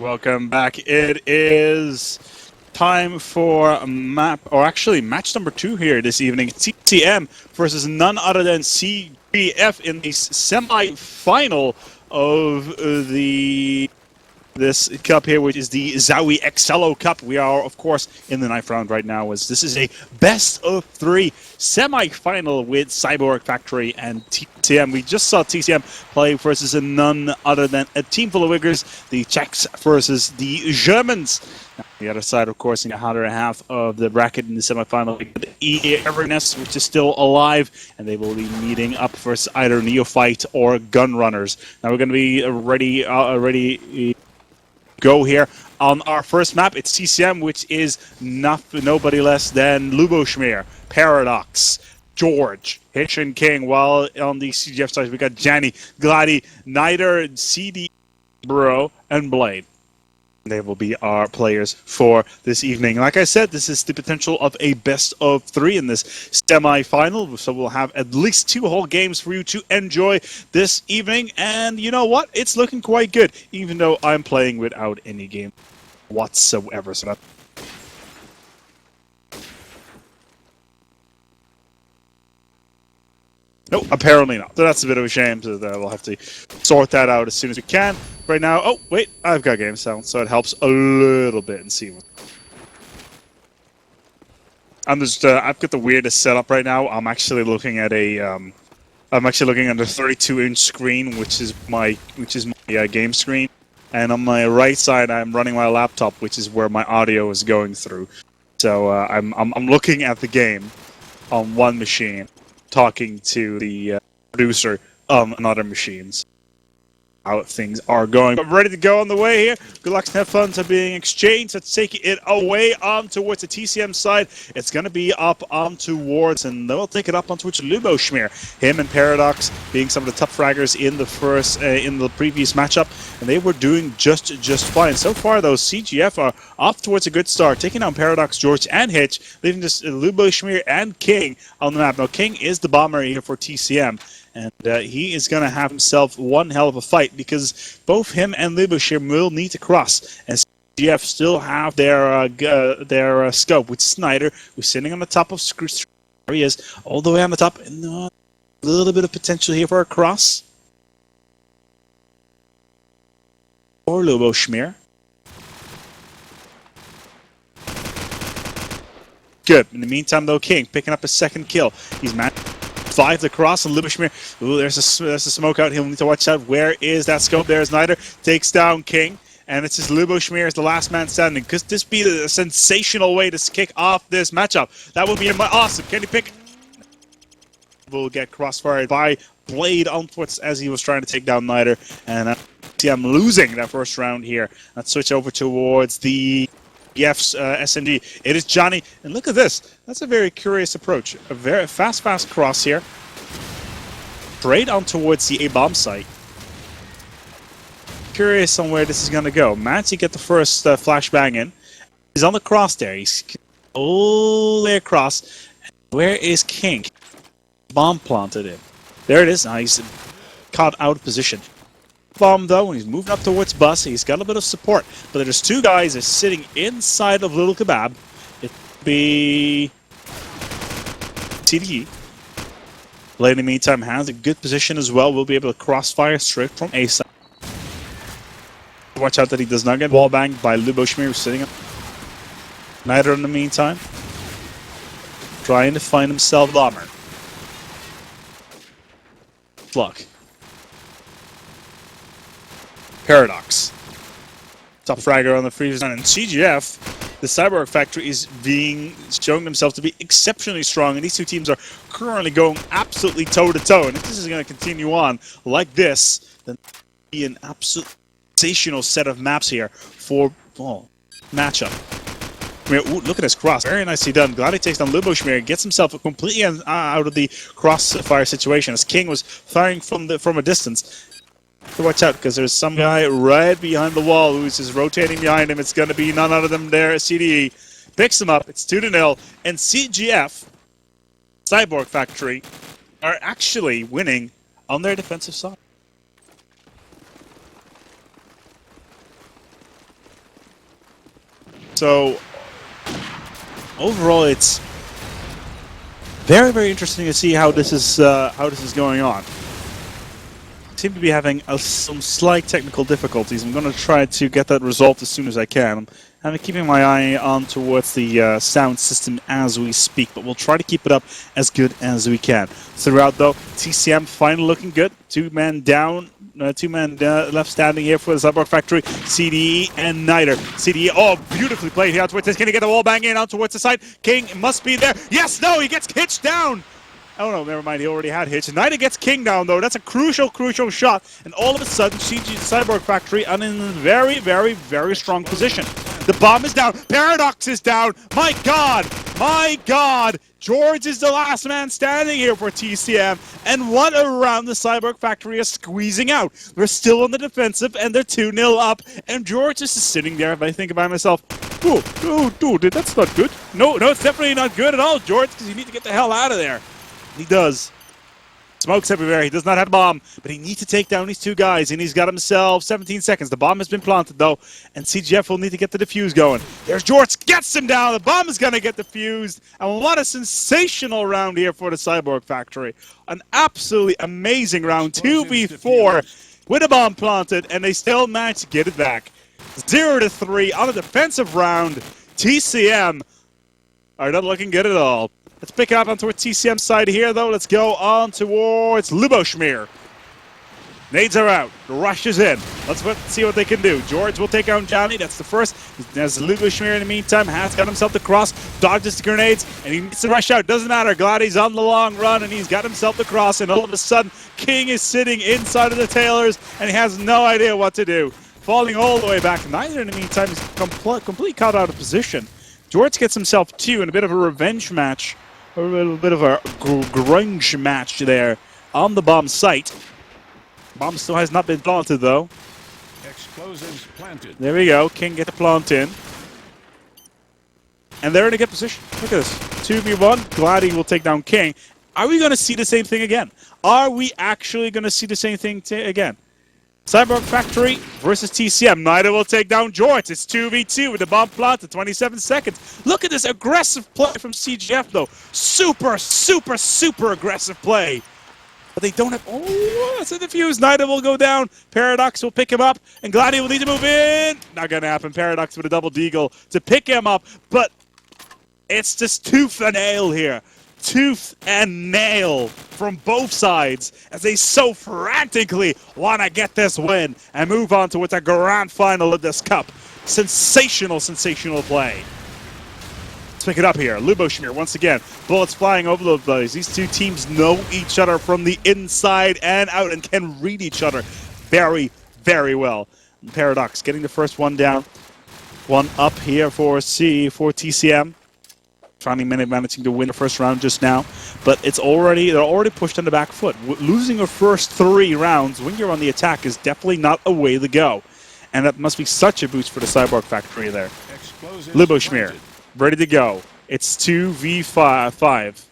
Welcome back. It is time for match number 2 here this evening. TCM versus none other than CGF in the semi-final of this cup here, which is the ZOWIE Excello Cup. We are, of course, in the 9th round right now, as this is a best-of-3 semi-final with Cyborg Factory and TCM. We just saw TCM play versus none other than a team full of Uyghurs, the Czechs versus the Germans. Now, on the other side, of course, in the other half of the bracket in the semi-final, the EA Everness, which is still alive, and they will be meeting up versus either Neophyte or Gunrunners. Now, we're going to be ready go here on our first map. It's TCM, which is nobody less than Luboshmir, Paradox, George, Hitch, and King. While on the CGF side, we got Janny, Glady, Nider, CD, Bro, and Blade. They will be our players for this evening. Like I said, this is the potential of a best-of-3 in this semi-final, so we'll have at least 2 whole games for you to enjoy this evening. And you know what? It's looking quite good, even though I'm playing without any game whatsoever. So that no, apparently not. So that's a bit of a shame, so we'll have to sort that out as soon as we can. Right now, oh, wait, I've got game sound, so it helps a little bit and see what. I've got the weirdest setup right now. I'm actually looking at a, I'm actually looking at a 32-inch screen, which is my game screen. And on my right side, I'm running my laptop, which is where my audio is going through. So I'm looking at the game on one machine, talking to the producer on another machines. How things are going. But ready to go on the way here. Good luck and have fun to being exchanged. Let's take it away on towards the TCM side. It's going to be up on towards, and they'll take it up on towards Luboshmir. Him and Paradox being some of the top fraggers in the previous matchup, and they were doing just fine. So far, though, CGF are off towards a good start, taking down Paradox, George, and Hitch, leaving just Luboshmir and King on the map. Now, King is the bomber here for TCM. And he is going to have himself one hell of a fight, because both him and Luboshmir will need to cross. And CGF still have their scope with Snyder, who's sitting on the top of Screw. There he is, all the way on the top. And a little bit of potential here for a cross. Or Luboshmir. Good. In the meantime, though, King picking up a second kill. He's managed 5 to cross, and Luboshmir. Ooh, there's a smoke out. He'll need to watch out. Where is that scope? There's Nider. Takes down King. And it's just Luboshmir as the last man standing. Could this be a sensational way to kick off this matchup? That would be awesome. Can he pick? Will get crossfired by Blade onwards as he was trying to take down Nider. And see, I'm losing that first round here. Let's switch over towards the EF's SMG. It is Johnny, and look at this. That's a very curious approach. A very fast cross here. Straight on towards the A-bomb site. Curious on where this is going to go. Managed to get the first flashbang in. He's on the cross there. He's all the way across. Where is King? Bomb planted in. There it is. Now he's caught out of position. Bomb though, when he's moving up towards Bus, he's got a bit of support, but there's 2 guys that are sitting inside of Little Kebab. It would be TDE. Blade in the meantime has a good position as well. We'll be able to crossfire straight from A side. Watch out that he does not get wall banged by Luboshmir, who's sitting up. Nider in the meantime, trying to find himself bomber. Luck. Paradox. Top fragger on the freeze zone. And CGF, the Cyborg Factory, is showing themselves to be exceptionally strong. And these 2 teams are currently going absolutely toe-to-toe. And if this is going to continue on like this, then it'll be an absolute sensational set of maps here for matchup. Ooh, look at this cross. Very nicely done. Glad he takes down Luboshmir and gets himself completely out of the crossfire situation, as King was firing from a distance. To watch out, because there's some guy right behind the wall who's just rotating behind him. It's going to be none other than their CDE. Picks him up. It's 2-0. And CGF, Cyborg Factory, are actually winning on their defensive side. So overall, it's very, very interesting to see how this is going on. Seem to be having some slight technical difficulties. I'm going to try to get that resolved as soon as I can. I'm keeping my eye on towards the sound system as we speak, but we'll try to keep it up as good as we can. Throughout, though, TCM finally looking good. Two-man down, two-man left standing here for the Cyborg Factory. CDE and Niter. CDE, oh, beautifully played here out towards this. Can he get the wall bang in out towards the side? King must be there. Yes, no, he gets hitched down. Oh no, never mind, he already had Hitch. Niter gets King down though, that's a crucial shot. And all of a sudden, Cyborg Factory are in a very, very, very strong position. The bomb is down, Paradox is down, my god! George is the last man standing here for TCM, and what around the Cyborg Factory is squeezing out. They're still on the defensive, and they're 2-0 up, and George is just sitting there, if I think about myself, oh, dude, that's not good. No, it's definitely not good at all, George, because you need to get the hell out of there. He does. Smokes everywhere. He does not have a bomb, but he needs to take down these two guys, and he's got himself 17 seconds. The bomb has been planted, though, and CGF will need to get the defuse going. There's George, gets him down. The bomb is going to get defused, and what a sensational round here for the Cyborg Factory. An absolutely amazing round, 2v4 with a bomb planted, and they still manage to get it back. 0-3 on a defensive round. TCM are not looking good at all. Let's pick it up on towards TCM side here, though. Let's go on towards Luboschmir. Nades are out. The rush is in. Let's see what they can do. George will take down Johnny. That's the first. As Luboschmir, in the meantime, has got himself the cross, dodges the grenades, and he needs to rush out. Doesn't matter. Gladdy's on the long run, and he's got himself the cross, and all of a sudden, King is sitting inside of the tailors, and he has no idea what to do. Falling all the way back. Neither, in the meantime, is completely caught out of position. George gets himself two in a bit of a revenge match. A little bit of a grunge match there on the bomb site. Bomb still has not been planted, though. Explosives planted. There we go. King get the plant in. And they're in a good position. Look at this. 2v1. Gladdy will take down King. Are we going to see the same thing again? Are we actually going to see the same thing again? Cyborg Factory versus TCM. Niter will take down George. It's 2v2 with the bomb planted. 27 seconds. Look at this aggressive play from CGF, though. Super aggressive play. But they don't have... Oh, it's a defuse. Niter will go down. Paradox will pick him up. And Gladdy will need to move in. Not going to happen. Paradox with a double deagle to pick him up. But it's just tooth and nail here. Tooth and nail from both sides as they so frantically want to get this win and move on to the grand final of this cup. Sensational play. Let's pick it up here. Luboschmir once again. Bullets flying over the place. These two teams know each other from the inside and out and can read each other very, very well. And Paradox getting the first one down. One up here for TCM. Finally managing to win the first round just now, but they're already pushed on the back foot. Losing your first 3 rounds when you're on the attack is definitely not a way to go, and that must be such a boost for the Cyborg Factory there. Luboschmir, ready to go. It's 2v5.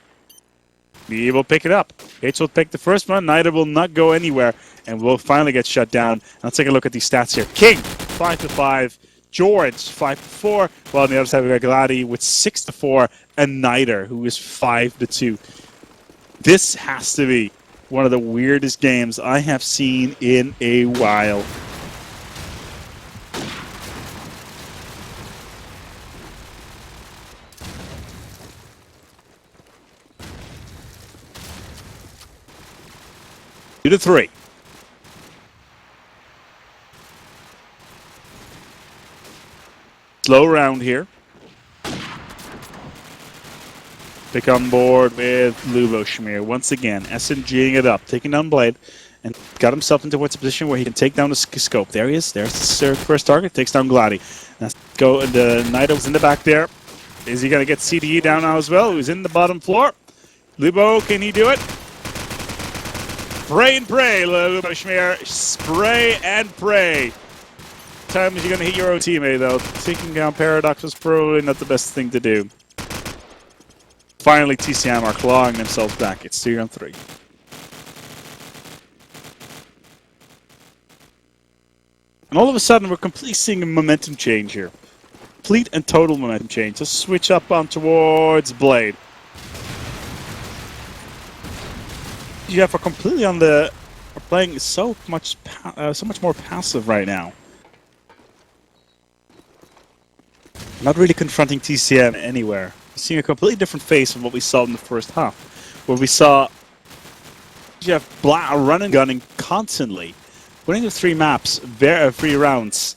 He will pick it up. H will pick the first one. Niter will not go anywhere, and will finally get shut down. Let's take a look at these stats here. King, 5-5. George, 5-4, while on the other side we got Gladdy with 6-4, and Niter, who is 5-2. This has to be one of the weirdest games I have seen in a while. Two to 3. Slow round here. Pick on board with Luboschmir. Once again, SMGing it up, taking down Blade, and got himself into a position where he can take down the scope. There he is. There's the first target. Takes down Gladdy. Let's go. The Niter's in the back there. Is he going to get CDE down now as well? Who's in the bottom floor? Lubo, can he do it? Pray and pray, Luboschmir. Spray and pray. Times you're going to hit your own teammate, though. Taking down Paradox was probably not the best thing to do. Finally, TCM are clawing themselves back. It's 3-3. And all of a sudden, we're completely seeing a momentum change here. complete and total momentum change. Just switch up on towards Blade. GF are completely on the... are playing so much more passive right now. Not really confronting TCM anywhere. We're seeing a completely different face of what we saw in the first half, where we saw GF run and gunning constantly, winning the 3 maps, 3 rounds,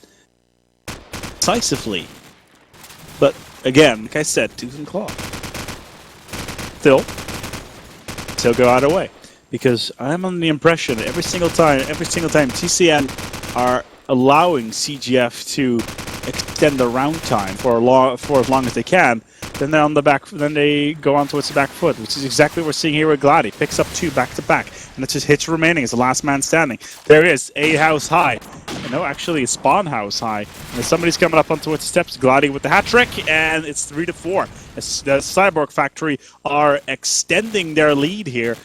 decisively. But again, like I said, tooth and claw. Still go either way. Because I'm on the impression that every single time TCM are allowing CGF to extend the round time for as long as they can, then they're on the back. Then they go on towards the back foot, which is exactly what we're seeing here with Gladi. Picks up 2 back to back, and it's just hits remaining as the last man standing. There is a house high. No, actually, a spawn house high. And somebody's coming up on towards the steps. Gladi with the hat trick, and it's 3 to 4. As the Cyborg factory are extending their lead here.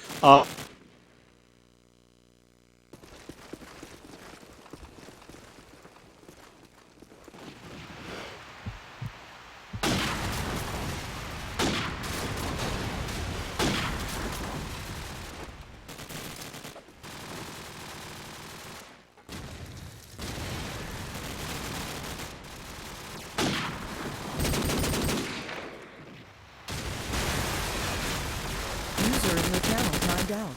User in your channel timed out.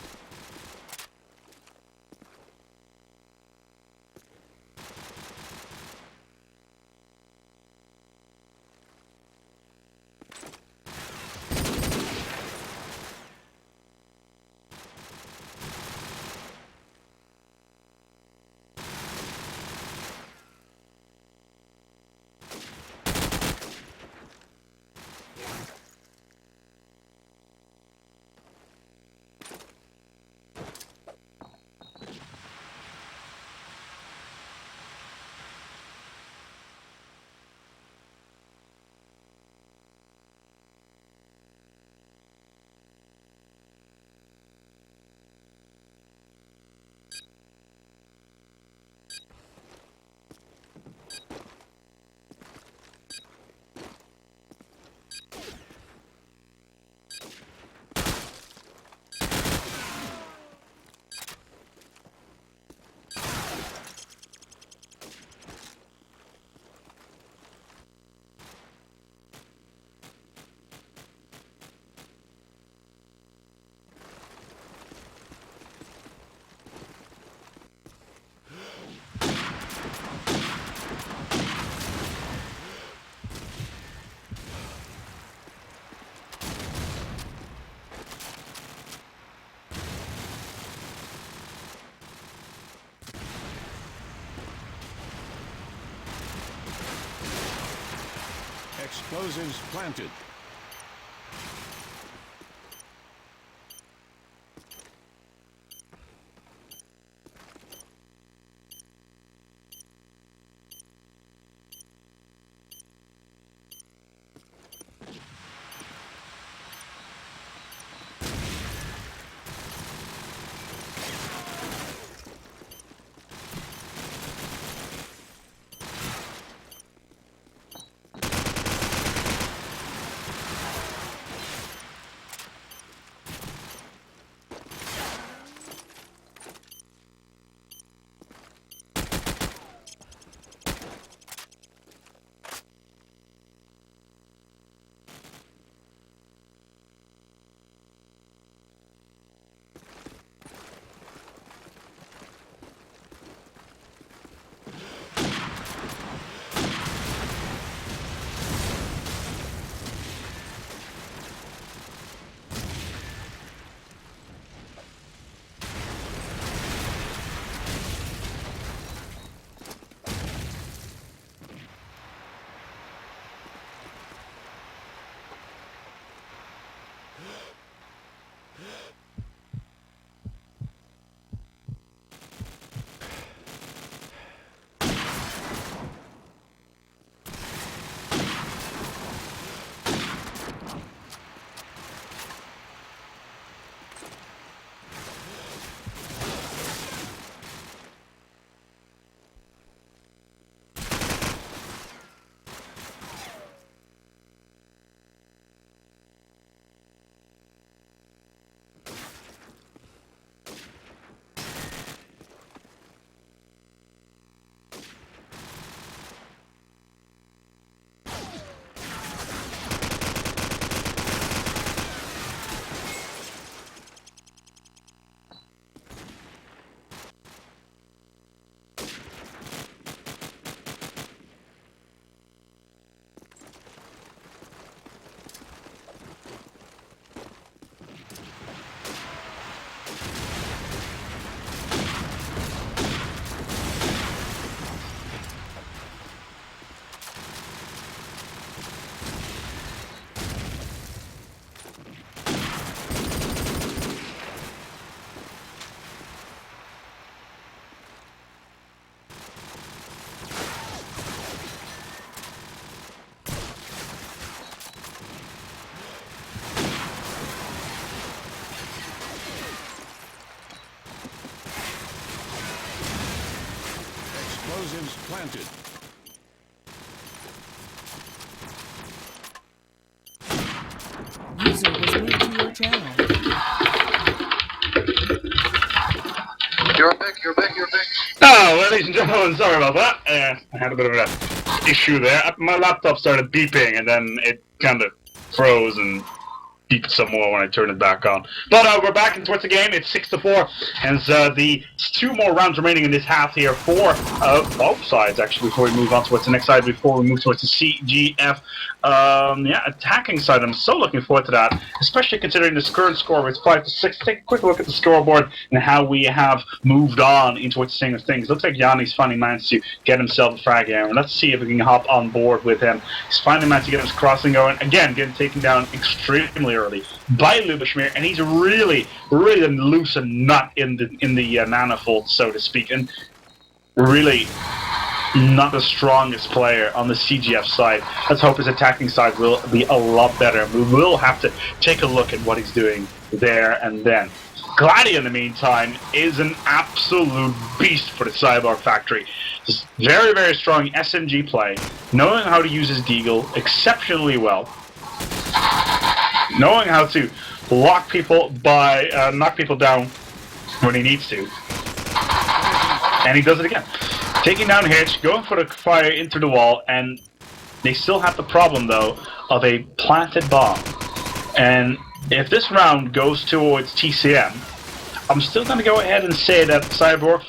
Explosives planted. planted. User was moved to your channel. You're back, you're back, you're back. Oh, ladies and gentlemen, sorry about that. I had a bit of an issue there. My laptop started beeping, and then it kind of froze and beeped some more when I turned it back on. But we're back towards the game. It's 6-4, and the 2 more rounds remaining in this half here for both sides, actually, before we move on towards the next side, before we move towards the CGF. Yeah, attacking side. I'm so looking forward to that, especially considering this current score with 5-6. Take a quick look at the scoreboard and how we have moved on into the swing of things. Looks like Yanni's finally managed to get himself a frag here, and let's see if we can hop on board with him. He's finally managed to get his crossing going. Again, getting taken down extremely early by Lubashmir, and he's really loose and nut in the manifold, so to speak, and really not the strongest player on the CGF side. Let's hope his attacking side will be a lot better. We will have to take a look at what he's doing there and then. Gladi, in the meantime, is an absolute beast for the Cyborg factory. Just very strong SMG play, knowing how to use his deagle exceptionally well, knowing how to lock people by knock people down when he needs to, and he does it again. Taking down Hitch, going for the fire into the wall, and they still have the problem, though, of a planted bomb. And if this round goes towards TCM, I'm still going to go ahead and say that Cyborg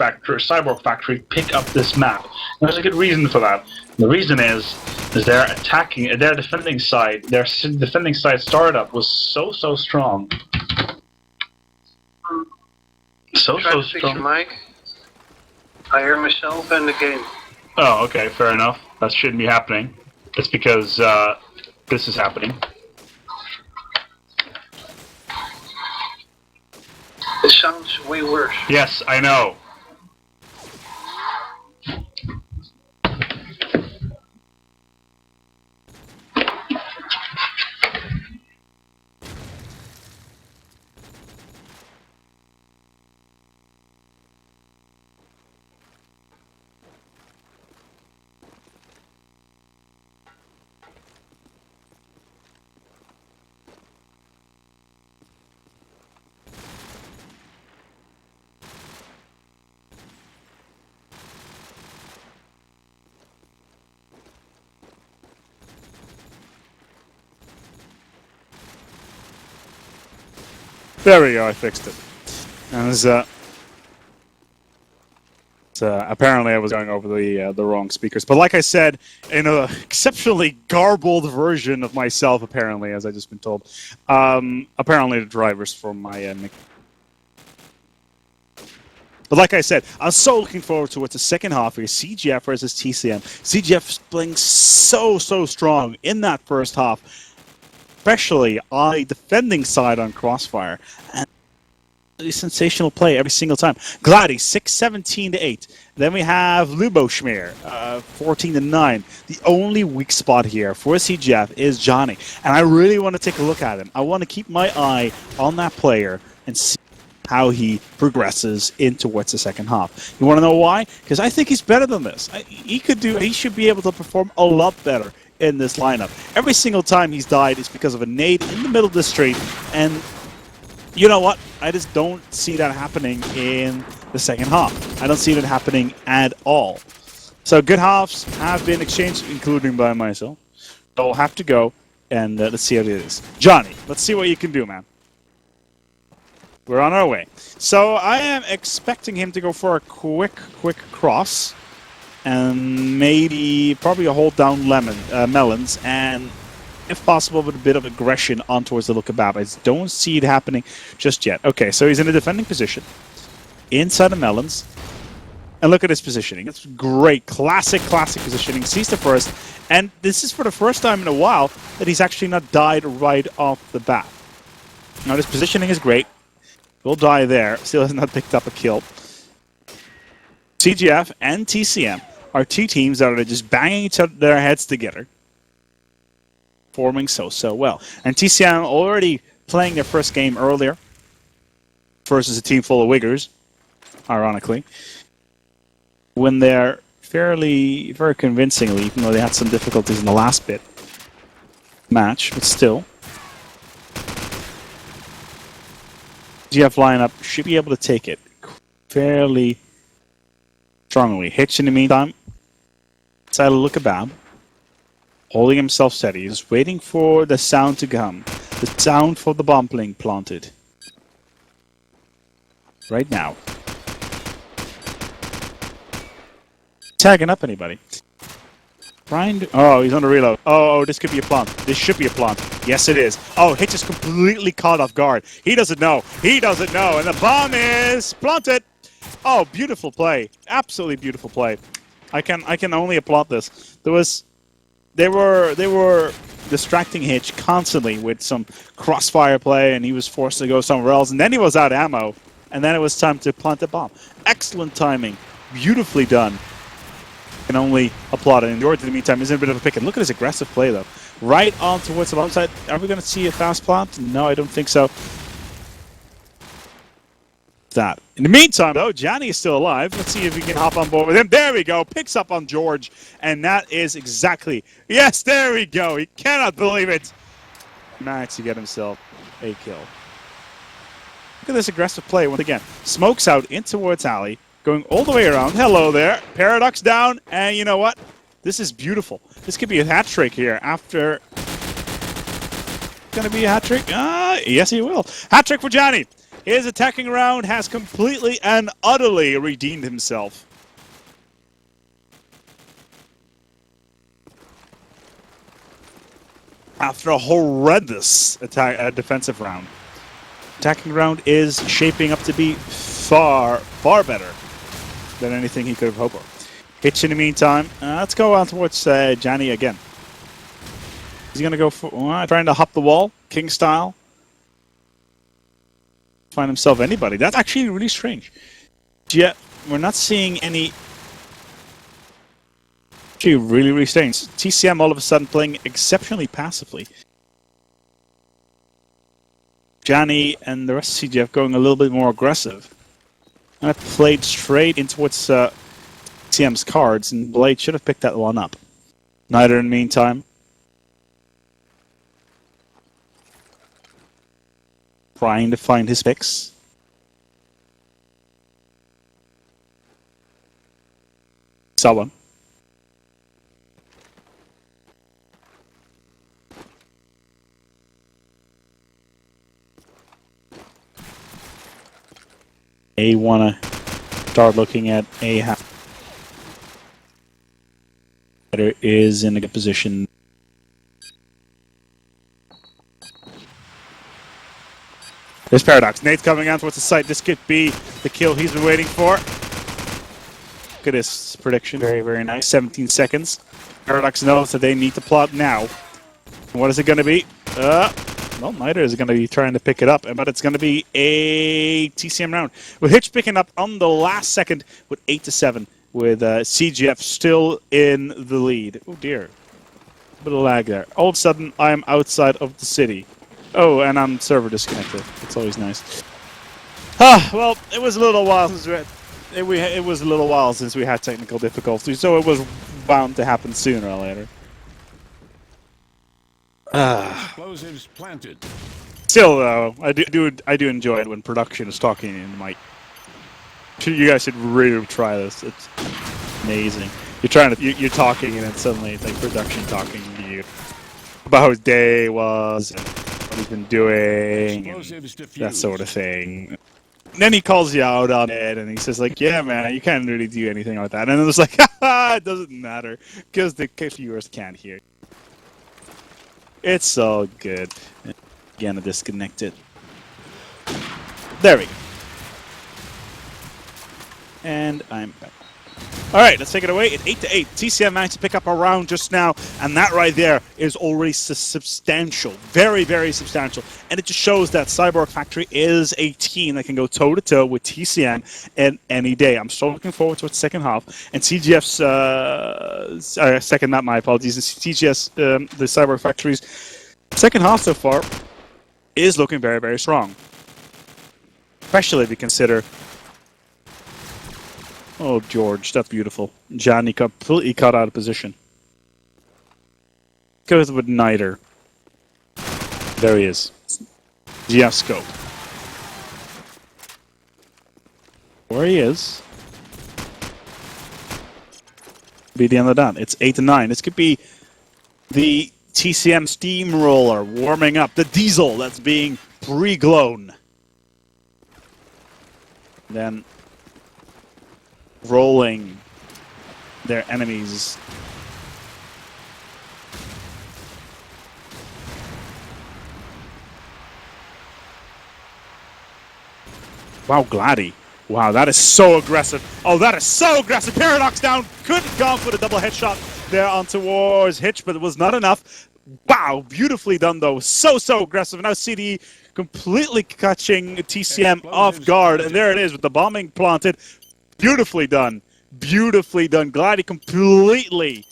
Factory pick up this map. And there's a good reason for that. The reason is their defending side startup was so strong. So Try to fix strong. your mic. I hear myself and the game. Oh, okay, fair enough. That shouldn't be happening. It's because this is happening. It sounds way worse. Yes, I know. There we go, I fixed it. And apparently I was going over the wrong speakers. But like I said, in an exceptionally garbled version of myself, apparently, as I just been told, apparently the drivers from my mic. But like I said, I'm so looking forward to what's the second half here. CGF versus TCM. CGF is playing so strong in that first half, especially on the defending side on Crossfire. And sensational play every single time. Gladi, 6-17-8. Then we have Luboshmir, 14-9. The only weak spot here for CGF is Johnny. And I really want to take a look at him. I want to keep my eye on that player and see how he progresses in towards the second half. You want to know why? Because I think he's better than this. He should be able to perform a lot better in this lineup. Every single time he's died is because of a nade in the middle of the street, and you know what? I just don't see that happening in the second half. I don't see that happening at all. So good halves have been exchanged, including by myself. So we'll have to go, and let's see how it is. Johnny, let's see what you can do, man. We're on our way. So I am expecting him to go for a quick cross, and probably a hold down melons, and if possible with a bit of aggression on towards the kebab. I just don't see it happening just yet. Okay, so he's in a defending position inside the melons, and look at his positioning. It's great, classic positioning. Sees the first, and this is for the first time in a while that he's actually not died right off the bat. Now this positioning is great. Will die there. Still has not picked up a kill. CGF and TCM are two teams that are just banging their heads together, forming so well. And TCM already playing their first game earlier versus a team full of Wiggers, ironically. Win their very convincingly, even though they had some difficulties in the last bit match, but still. GF lineup should be able to take it fairly strongly. Hitch in the meantime decided to look about, holding himself steady. He's waiting for the sound to come. The sound for the bomb being planted. Right now. Tagging up anybody. Trying to... Oh, he's on the reload. Oh, this could be a plant. This should be a plant. Yes, it is. Oh, Hitch is completely caught off guard. He doesn't know. He doesn't know. And the bomb is planted. Oh, beautiful play. Absolutely beautiful play. I can only applaud this. They were distracting Hitch constantly with some crossfire play, and he was forced to go somewhere else. And then he was out of ammo. And then it was time to plant the bomb. Excellent timing. Beautifully done. Can only applaud it. And George, in the meantime, is in a bit of a pick. And look at his aggressive play, though. Right on towards the bomb side. Are we going to see a fast plant? No, I don't think so. That. In the meantime, though, Johnny is still alive. Let's see if we can hop on board with him. There we go. Picks up on George. And that is exactly... Yes, there we go. He cannot believe it. Managed to get himself a kill. Look at this aggressive play once again. Smokes out in towards Alley. Going all the way around. Hello there. Paradox down. And you know what? This is beautiful. This could be a hat trick here after... Gonna be a hat trick? Yes, he will. Hat trick for Johnny. His attacking round has completely and utterly redeemed himself. After a horrendous defensive round. Attacking round is shaping up to be far better than anything he could have hoped for. Hitch in the meantime. Let's go on towards Johnny again. He's going to go for trying to hop the wall, king style. Find himself anybody. That's actually really strange. Yeah, we're not seeing any... Actually, really strange. TCM all of a sudden playing exceptionally passively. Johnny and the rest of CGF going a little bit more aggressive. And I played straight in towards TCM's cards, and Blade should have picked that one up. Neither in the meantime. Trying to find his picks. Saw one. A wanna start looking at A half. Is in a good position. There's Paradox. Nate's coming out towards the site. This could be the kill he's been waiting for. Look at this prediction. Very nice. 17 seconds. Paradox knows that they need to plot now. What is it going to be? Well, neither is going to be trying to pick it up, but it's going to be a TCM round. With Hitch picking up on the last second with 8-7, with CGF still in the lead. Oh dear. A bit of lag there. All of a sudden, I am outside of the city. Oh, and I'm server disconnected. It's always nice. Well, it was a little while since we had technical difficulties, so it was bound to happen sooner or later. Explosives planted. Still, though, I do enjoy it when production is talking in the mic. You guys should really try this. It's amazing. You're talking, and then suddenly it's like production talking to you about how his day was and what he's been doing, and that sort of thing. And then he calls you out on it, and he says like, "Yeah, man, you can't really do anything like that." And then it's like, "Haha, it doesn't matter because the viewers can't hear." It's all good. Again, disconnected. There we go. And I'm back. Alright, let's take it away. It's 8-8. TCM managed to pick up a round just now, and that right there is already substantial. Very substantial. And it just shows that Cyborg Factory is a team that can go toe-to-toe with TCM any day. I'm so looking forward to its second half. And CGF's... second, not my apologies. CGS, the Cyborg Factory's second half so far is looking very strong. Especially if you consider Oh, George, that's beautiful. Johnny completely cut out of position. Goes with Niter. There he is. GF scope. Where he is. Be the end of that. It's 8-9. This could be the TCM steamroller warming up. The diesel that's being pre-glown. Then rolling their enemies. Wow, Gladdy. Wow, that is so aggressive. Oh, that is so aggressive. Paradox down. Couldn't go for the double headshot there on towards Hitch, but it was not enough. Wow, beautifully done, though. So aggressive. Now CD completely catching TCM off guard. And there it is with the bombing planted. Beautifully done. Beautifully done. Gladdy completely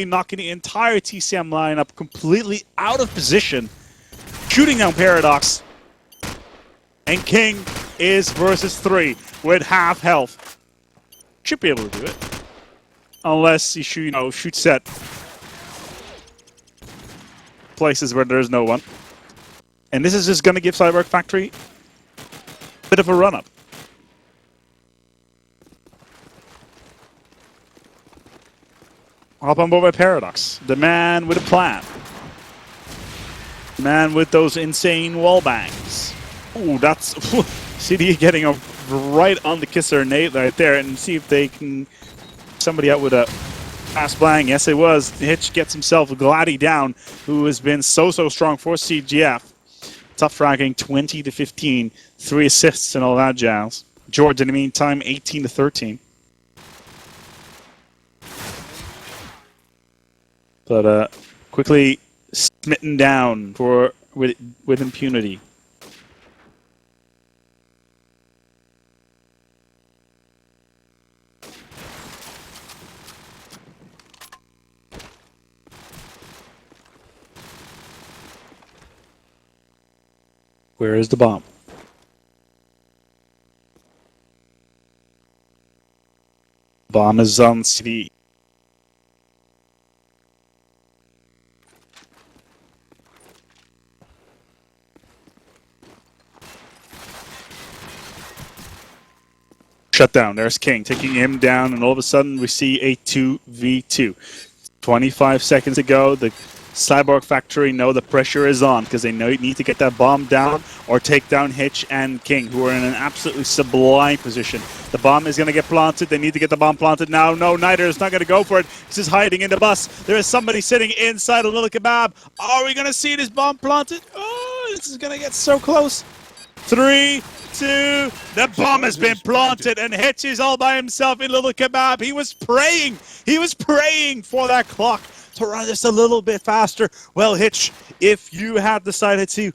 knocking the entire TCM lineup completely out of position. Shooting down Paradox. And King is versus 3 with half health. Should be able to do it. Unless he shoots at places where there's no one. And this is just going to give Cyborg Factory a bit of a run-up. Hop on board by Paradox. The man with a plan. The man with those insane wall bangs. Ooh, that's... CD getting a right on the kisser nade right there, and see if they can... Somebody out with a fast bang. Yes, it was. Hitch gets himself Gladdy down, who has been so strong for CGF. Tough fragging 20-15. 3 assists and all that jazz. George, in the meantime, 18-13. But quickly smitten down with impunity. Where is the bomb? Bomb is on CD. Shut down. There's King taking him down, and all of a sudden we see a 2v2. 25 seconds ago, the Cyborg Factory know the pressure is on because they need to get that bomb down or take down Hitch and King, who are in an absolutely sublime position. The bomb is going to get planted. They need to get the bomb planted now. No, Niter is not going to go for it. He's just hiding in the bus. There is somebody sitting inside a little kebab. Are we going to see this bomb planted? Oh, this is going to get so close. 3, 2, the bomb has been planted, and Hitch is all by himself in little kebab. He was praying for that clock to run just a little bit faster. Well, Hitch, if you had decided to,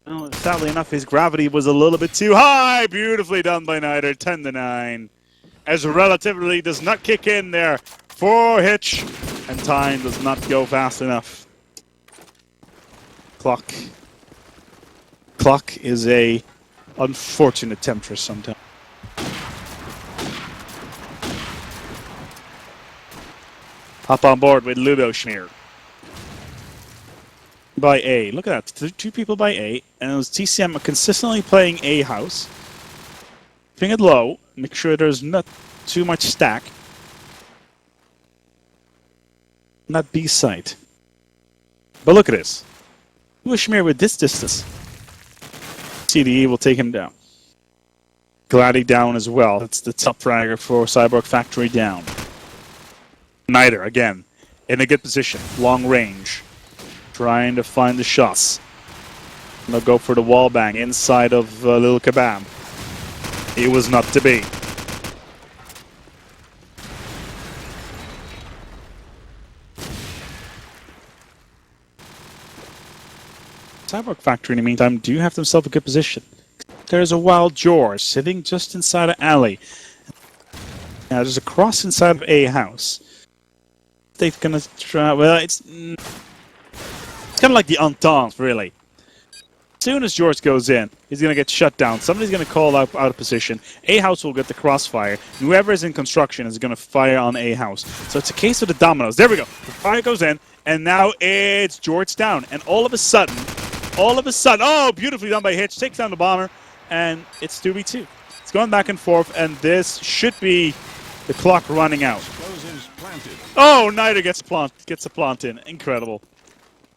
well, sadly enough, his gravity was a little bit too high. Beautifully done by Niter, 10-9. As relatively does not kick in there for Hitch, and time does not go fast enough. Clock is a unfortunate temptress sometimes. Hop on board with Ludo Schmier. By A. Look at that. 2 people by A. And it was TCM consistently playing A house. Keeping it low. Make sure there's not too much stack. Not B site. But look at this. Ludo Schmier with this distance. CDE will take him down. Gladdy down as well. That's the top fragger for Cyborg Factory down. Niter, again, in a good position. Long range. Trying to find the shots. They'll go for the wall bang inside of Little Kebab. It was not to be. Cyborg Factory, in the meantime, do have themselves a good position. There's a Wild George sitting just inside of alley. Now there's a cross inside of A house. They're gonna try. Well, it's kind of like the Entente, really. soon as George goes in, he's going to get shut down. Somebody's going to call out of position. A house will get the crossfire. And whoever is in construction is going to fire on A house. So it's a case of the dominoes. There we go. The fire goes in, and now it's George down. And all of a sudden, oh, beautifully done by Hitch. Takes down the bomber, and it's 2v2. It's going back and forth, and this should be the clock running out. Explosives planted. Oh, Niter gets a plant in. Incredible.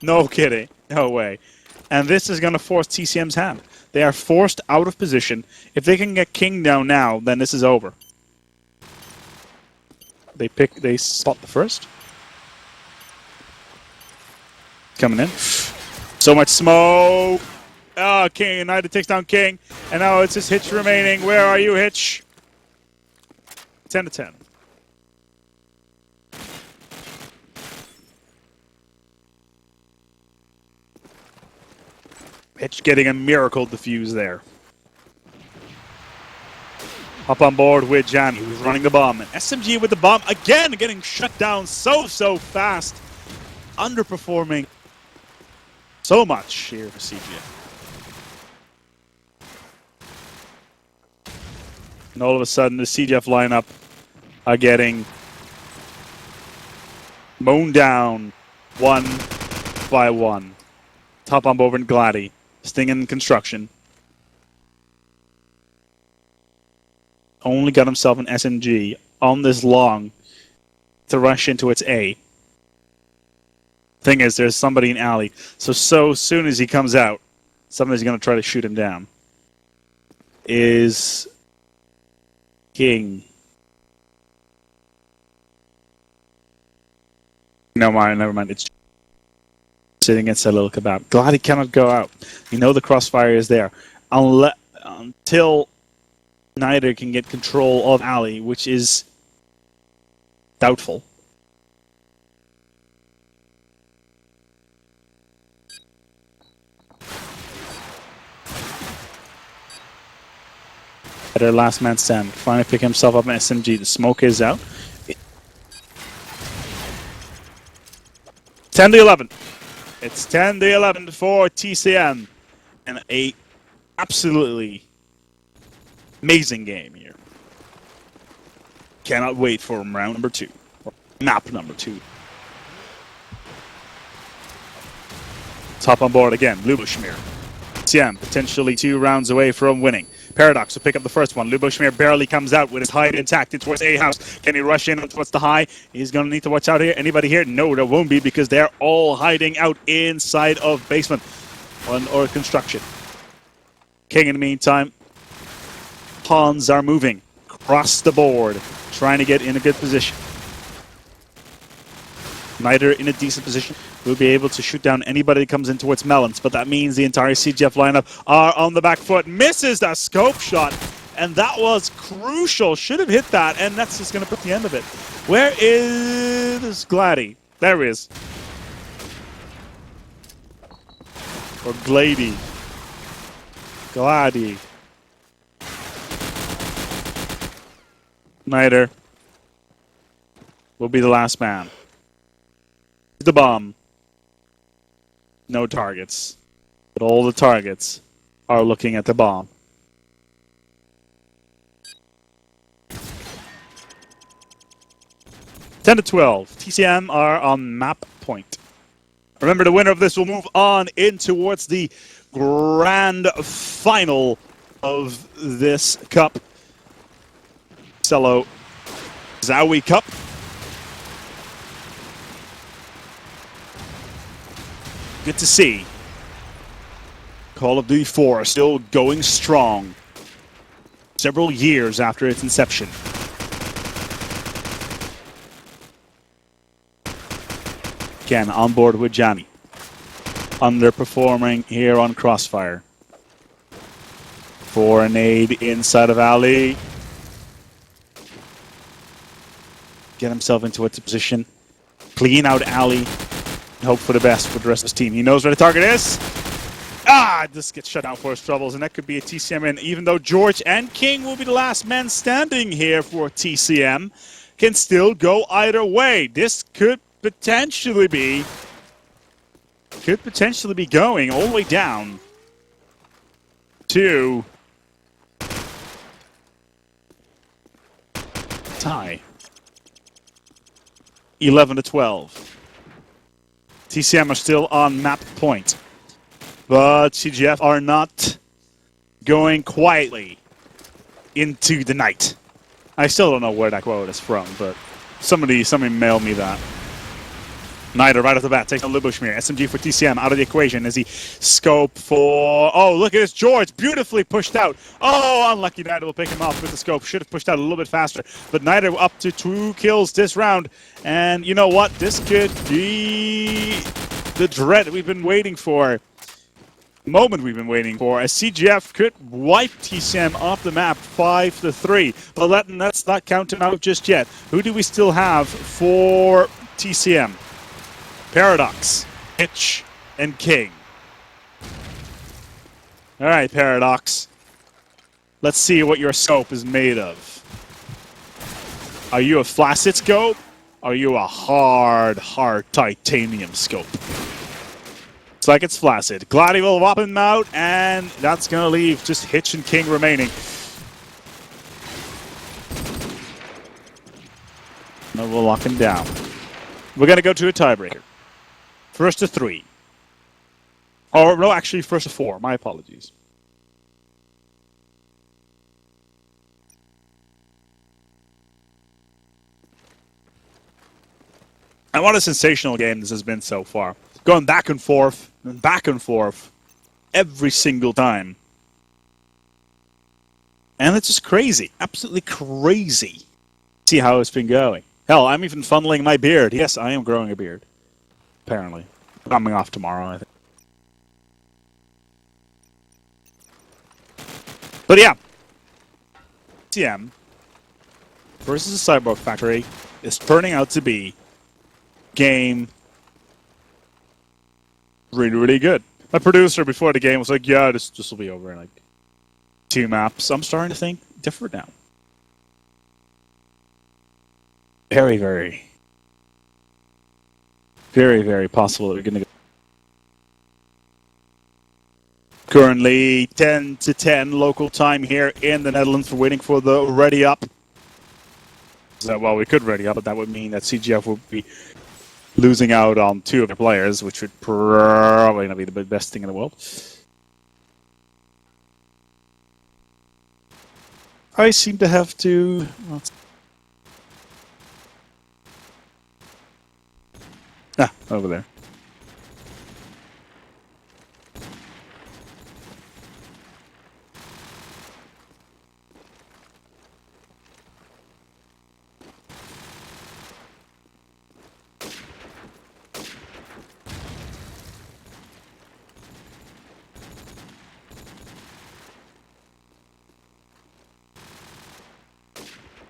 No kidding. No way. And this is going to force TCM's hand. They are forced out of position. If they can get King down now, then this is over. They spot the first. Coming in. So much smoke. Oh, King. United takes down King. And now it's just Hitch remaining. Where are you, Hitch? 10 to 10. Hitch getting a miracle defuse there. Up on board with Johnny, who's running the bomb. And SMG with the bomb, again, getting shut down so fast. Underperforming so much here for CGF. And all of a sudden, the CGF lineup are getting mown down one by one. Top on board and Gladdy. Sting in construction. Only got himself an SMG on this long to rush into its A. Thing is, there's somebody in alley. So soon as he comes out, somebody's going to try to shoot him down. Is King. No, never mind. It's sitting against that little kebab. Glad he cannot go out. You know the crossfire is there. Until Niter can get control of alley, which is doubtful. Their last man stand. Finally pick himself up an SMG. The smoke is out. 10 to 11. It's 10 to 11 for TCM. And a absolutely amazing game here. Cannot wait for round number 2. Or map number 2. Top on board again. Luboshmir. TCM potentially 2 rounds away from winning. Paradox will pick up the first one. Luboshmir barely comes out with his hide intact in towards A house. Can he rush in towards the high? He's going to need to watch out here. Anybody here? No, there won't be because they're all hiding out inside of basement or construction. King in the meantime. Pawns are moving across the board, trying to get in a good position. Niter in a decent position. Will be able to shoot down anybody that comes in towards Melons, but that means the entire CGF lineup are on the back foot. Misses that scope shot, and that was crucial. Should have hit that, and that's just going to put the end of it. Where is Gladdy? There he is. Or Glady. Gladdy. Niter will be the last man. The bomb. No targets. But all the targets are looking at the bomb. $10 to 12. TCM are on map point. Remember, the winner of this will move on in towards the grand final of this cup. Excello ZOWIE Cup. Good to see. Call of Duty 4 still going strong. Several years after its inception. Again, on board with Johnny. Underperforming here on Crossfire. For a nade inside of alley. Get himself into a position. Clean out alley. Hope for the best for the rest of his team. He knows where the target is. This gets shut down for his troubles, and that could be a TCM win. Even though George and King will be the last men standing here for TCM, can still go either way. This could potentially be going all the way down 2. Tie. 11-12. TCM are still on map point. But CGF are not going quietly into the night. I still don't know where that quote is from, but somebody mailed me that. Niter right off the bat takes on Lubushmir. SMG for TCM out of the equation as he scope for... Oh, look at this George. Beautifully pushed out. Oh, unlucky. Niter will pick him off with the scope. Should have pushed out a little bit faster. But Niter up to 2 kills this round. And you know what? This could be the dread that we've been waiting for. Moment we've been waiting for, as CGF could wipe TCM off the map 5-3. But let's not count him out just yet. Who do we still have for TCM? Paradox, Hitch, and King. Alright, Paradox. Let's see what your scope is made of. Are you a flaccid scope? Are you a hard titanium scope? Looks like it's flaccid. Gladi will whop him out, and that's going to leave just Hitch and King remaining. And we'll lock him down. We're going to go to a tiebreaker. 1-3. Or, no, actually, 1-4. My apologies. And what a sensational game this has been so far. Going back and forth every single time. And it's just crazy. Absolutely crazy. See how it's been going. Hell, I'm even funneling my beard. Yes, I am growing a beard. Apparently. Coming off tomorrow, I think. But yeah. TCM versus the Cyborg Factory is turning out to be game really good. My producer before the game was like, yeah, this will be over in like 2 maps. I'm starting to think different now. Very possible that we're going to go. Currently 10-10 local time here in the Netherlands. We're waiting for the ready up. So, well, we could ready up, but that would mean that CGF would be losing out on 2 of their players, which would probably not be the best thing in the world. I seem to have to... over there.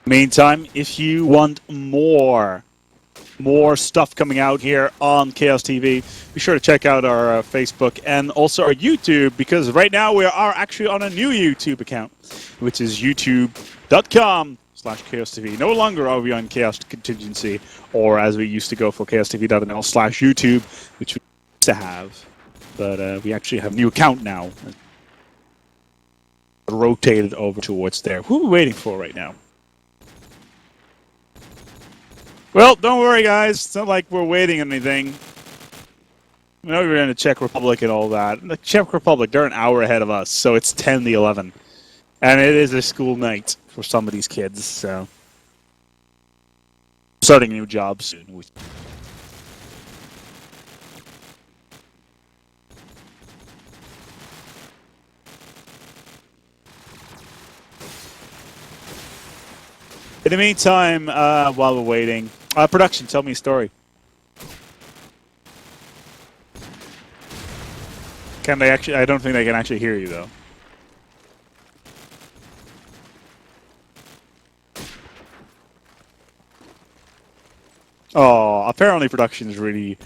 Meantime, if you want more stuff coming out here on Chaos TV, be sure to check out our Facebook and also our YouTube, because right now we are actually on a new YouTube account, which is youtube.com/Chaos TV. No longer are we on Chaos Contingency, or as we used to go for chaostv.nl/YouTube, which we used to have. But we actually have a new account now. Rotated over towards there. Who are we waiting for right now? Well, don't worry, guys. It's not like we're waiting on anything. I know we're in the Czech Republic and all that. The Czech Republic, they're an hour ahead of us, so it's 10-11. And it is a school night for some of these kids, so... starting a new job soon. In the meantime, while we're waiting, production, tell me a story. Can they actually? I don't think they can actually hear you though. Oh, apparently production is really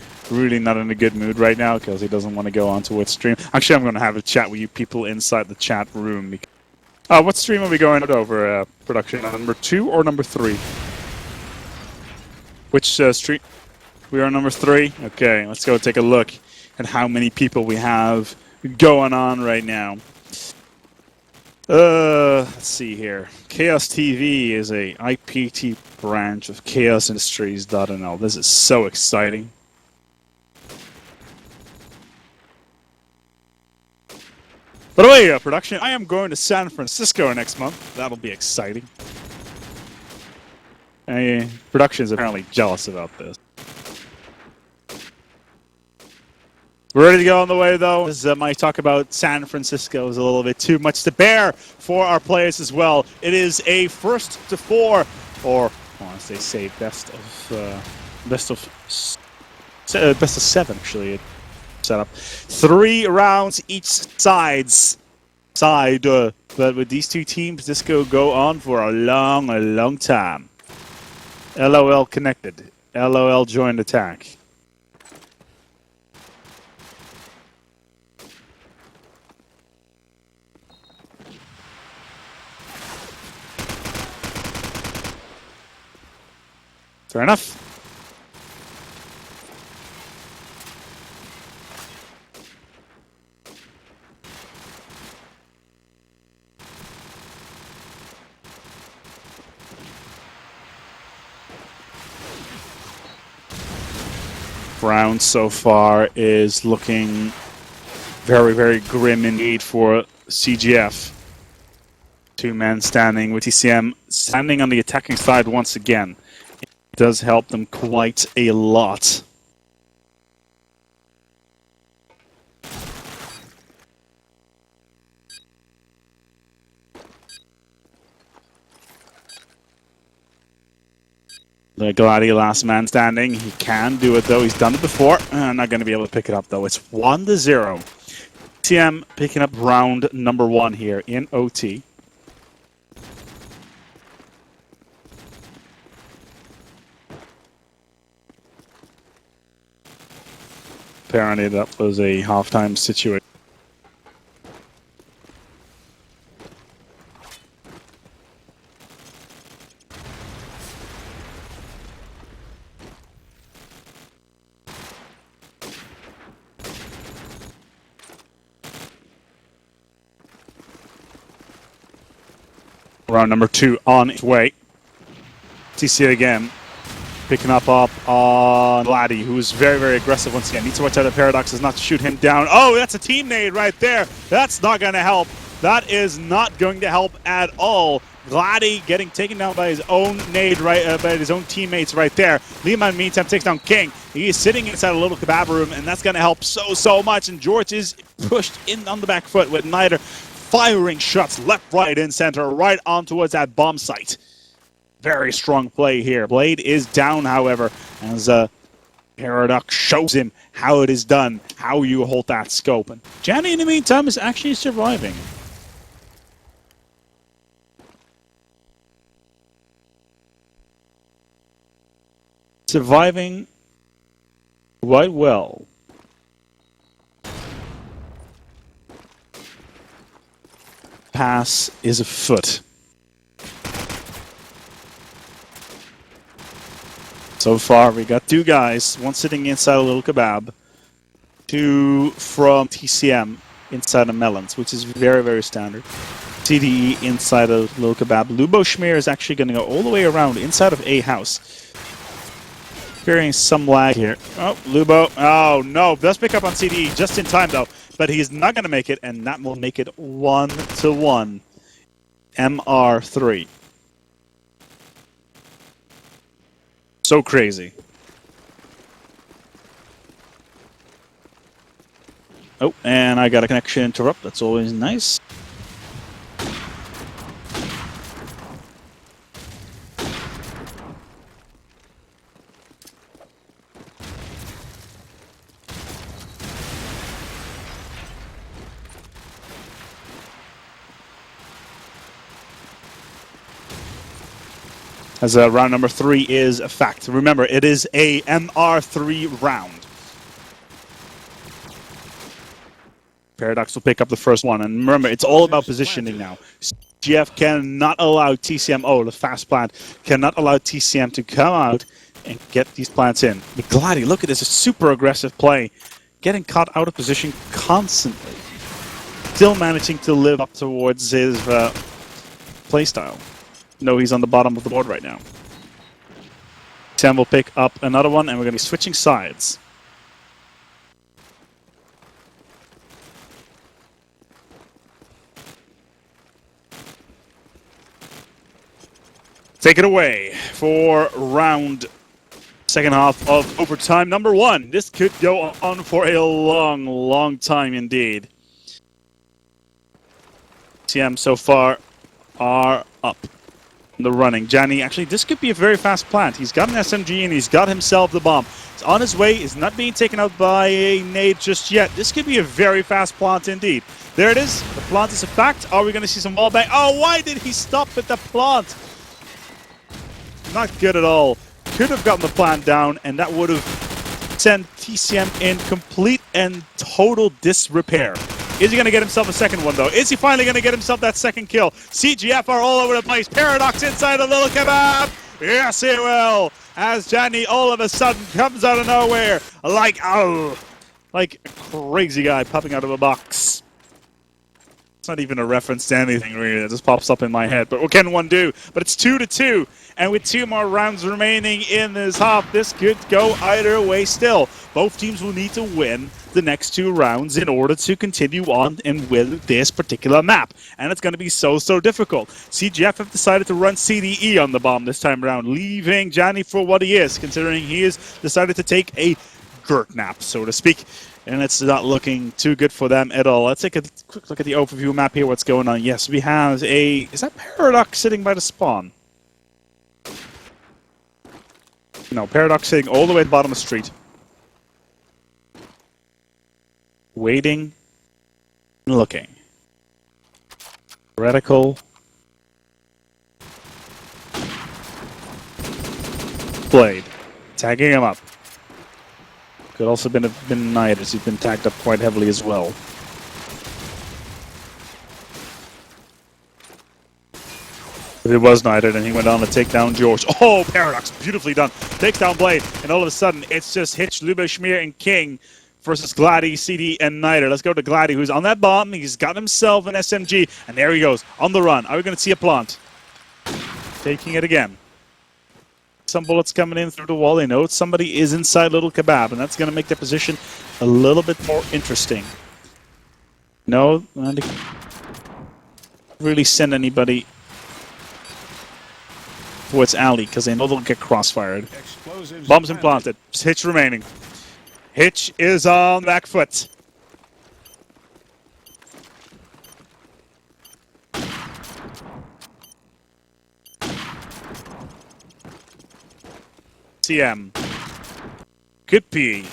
not in a good mood right now because he doesn't want to go on to what stream. Actually, I'm going to have a chat with you people inside the chat room. What stream are we going over, production? Number 2 or number 3? Which stream? We are number 3? Okay, let's go take a look at how many people we have going on right now. Let's see here. Chaos TV is a IPT branch of Chaos Industries.nl. This is so exciting. By the way, production, I am going to San Francisco next month. That'll be exciting. Production is apparently jealous about this. We're ready to go on the way, though. As my talk about San Francisco is a little bit too much to bear for our players as well. It is a first to four, or as they say, best of seven actually. Setup 3 rounds each side. But with these two teams, this could go on for a long time. LOL connected. LOL joined attack. Fair enough. Round so far is looking very grim indeed for CGF. 2 men standing with TCM standing on the attacking side once again. It does help them quite a lot. The Gladi last man standing. He can do it though. He's done it before. Not going to be able to pick it up though. It's 1-0. TCM picking up round number 1 here in OT. Apparently that was a halftime situation. Round number 2 on its way. TC again. Picking up on Gladi, who's very aggressive once again. Needs to watch out of Paradox, is not to shoot him down. Oh, that's a team nade right there. That's not going to help. That is not going to help at all. Gladi getting taken down by his own nade, by his own teammates right there. Lehman, meantime, takes down King. He is sitting inside a little kebab room, and that's going to help so much. And George is pushed in on the back foot with Niter firing shots left, right, and center, right on towards that bomb site. Very strong play here. Blade is down, however, as Paradox shows him how it is done, how you hold that scope. And Janny, in the meantime, is actually surviving. Surviving quite well. Pass is afoot. So far, we got 2 guys, one sitting inside a little kebab, 2 from TCM inside of Melons, which is very standard. CDE inside a little kebab. Lubo Schmear is actually going to go all the way around inside of a house. Experiencing some lag here. Oh, Lubo. Oh, no. Does pick up on CDE just in time, though. But he's not going to make it, and that will make it 1-1. MR3. So crazy. Oh, and I got a connection interrupt. That's always nice. As round number 3 is a fact. Remember, it is a MR3 round. Paradox will pick up the first one. And remember, it's all about positioning now. GF cannot allow TCM, the fast plant, cannot allow TCM to come out and get these plants in. But Gladi, look at this, a super aggressive play. Getting caught out of position constantly. still managing to live up towards his playstyle. No, he's on the bottom of the board right now. Sam will pick up another one, and we're going to be switching sides. Take it away for round second half of overtime number 1. This could go on for a long, long time indeed. TCM so far are up in the running. Johnny, actually, this could be a very fast plant. He's got an SMG and he's got himself the bomb. He's on his way. He's not being taken out by a nade just yet. This could be a very fast plant indeed. There it is. The plant is a fact. Are we going to see some wall bang? Oh, why did he stop at the plant? Not good at all. Could have gotten the plant down, and that would have sent TCM in complete and total disrepair. Is he going to get himself a second one, though? Is he finally going to get himself that second kill? CGF are all over the place. Paradox inside a little kebab. Yes, he will. As Johnny all of a sudden comes out of nowhere like a crazy guy popping out of a box. It's not even a reference to anything, really. It just pops up in my head. But what can one do? But it's 2-2. And with 2 more rounds remaining in this half, this could go either way still. Both teams will need to win the next 2 rounds in order to continue on and win this particular map. And it's going to be so difficult. CGF have decided to run CDE on the bomb this time around, leaving Johnny for what he is, considering he has decided to take a dirt nap, so to speak. And it's not looking too good for them at all. Let's take a quick look at the overview map here, what's going on. Yes, we have a... Is that Paradox sitting by the spawn? No, Paradox sitting all the way at the bottom of the street. Waiting and looking. Reticle. Blade. Tagging him up. Could also been Knight, as he's been tagged up quite heavily as well. But it was Knighted, and he went on to take down George. Oh, Paradox, beautifully done. Takes down Blade, and all of a sudden, it's just Hitch, Lubeshmir, and King versus Glady, CD, and Knighter. Let's go to Glady, who's on that bomb. He's got himself an SMG, and there he goes, on the run. Are we going to see a plant? Taking it again. Some bullets coming in through the wall. They know somebody is inside Little Kebab, and that's going to make their position a little bit more interesting. No, not really send anybody towards alley, because they know they'll get crossfired. Bombs implanted. Hitch remaining. Hitch is on back foot. TCM could be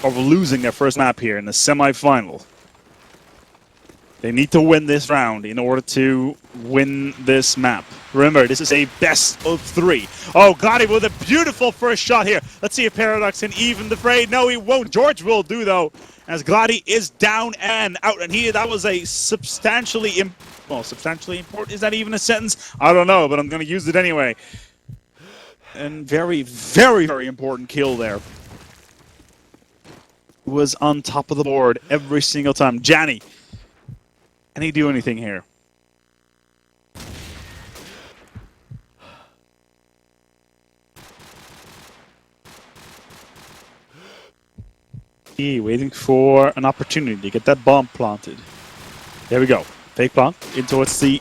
over losing their first map here in the semi-final. They need to win this round in order to win this map. Remember, this is a best of 3. Oh, Glady with a beautiful first shot here. Let's see if Paradox can even the fray. No, he won't. George will do, though, as Glady is down and out. And that was a substantially important. Is that even a sentence? I don't know, but I'm going to use it anyway. And very, very, very important kill there. Was on top of the board every single time. Johnny, can he do anything here? Waiting for an opportunity to get that bomb planted. There we go. Fake plant in towards the...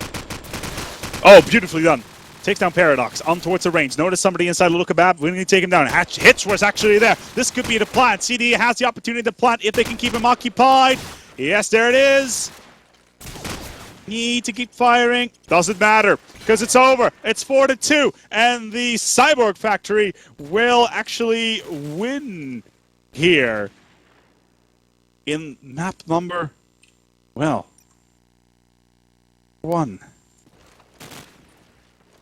Oh, beautifully done. Takes down Paradox, on towards the range. Notice somebody inside Little Kebab. We need to take him down. Hitch was actually there. This could be the plant. CD has the opportunity to plant if they can keep him occupied. Yes, there it is. Need to keep firing. Doesn't matter, because it's over. It's 4-2. And the Cyborg factory will actually win here in map number, well, 1.